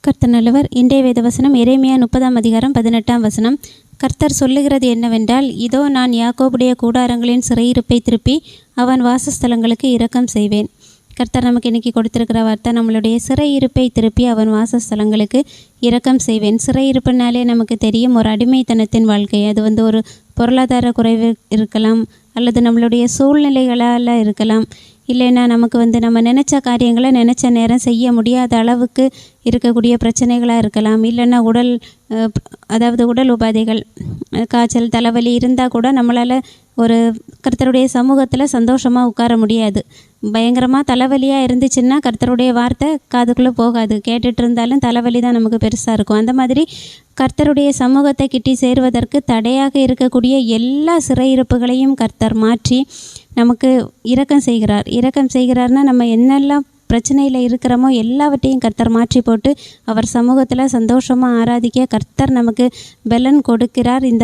கர்த்தர் நல்லவர். இன்றைய வேத வசனம் எரேமியா 30ஆம் அதிகாரம் 18ஆம் வசனம். கர்த்தர் சொல்லுகிறது என்னவென்றால், இதோ நான் யாக்கோபுடைய கூடாரங்களின் சிறையிருப்பை திருப்பி அவன் வாசஸ்தலங்களுக்கு இரக்கம் செய்வேன். கர்த்தர் நமக்கு இன்றைக்கி கொடுத்திருக்கிற வார்த்தை, நம்மளுடைய சிறையிருப்பை திருப்பி அவன் வாசஸ்தலங்களுக்கு இரக்கம் செய்வேன். சிறையிருப்புனாலே நமக்கு தெரியும், ஒரு அடிமைத்தனத்தின் வாழ்க்கை. அது ஒரு பொருளாதார குறைவு இருக்கலாம், அல்லது நம்மளுடைய சூழ்நிலைகளால் இருக்கலாம், இல்லைன்னா நமக்கு நம்ம நினச்ச காரியங்களை நினச்ச நேரம் செய்ய முடியாத அளவுக்கு இருக்கக்கூடிய பிரச்சனைகளாக இருக்கலாம். இல்லைன்னா உடல் உபாதைகள், காய்ச்சல், தலைவலி இருந்தால் கூட நம்மளால் ஒரு கர்த்தருடைய சமூகத்தில் சந்தோஷமாக உட்கார முடியாது. பயங்கரமாக தலைவலியாக இருந்துச்சுன்னா கர்த்தருடைய வார்த்தை காதுக்குள்ளே போகாது. கேட்டுட்டு இருந்தாலும் தலைவலி தான் நமக்கு பெருசாக இருக்கும். அந்த மாதிரி கர்த்தருடைய சமூகத்தை கிட்டி சேருவதற்கு தடையாக இருக்கக்கூடிய எல்லா சிறையிருப்புகளையும் கர்த்தர் மாற்றி நமக்கு இரக்கம் செய்கிறார். இரக்கம் செய்கிறார்னா, நம்ம என்னெல்லாம் பிரச்சனையில் இருக்கிறோமோ எல்லாவற்றையும் கர்த்தர் மாற்றி போட்டு அவர் சமூகத்தில் சந்தோஷமாக ஆராதிக்க கர்த்தர் நமக்கு பலன் கொடுக்கிறார். இந்த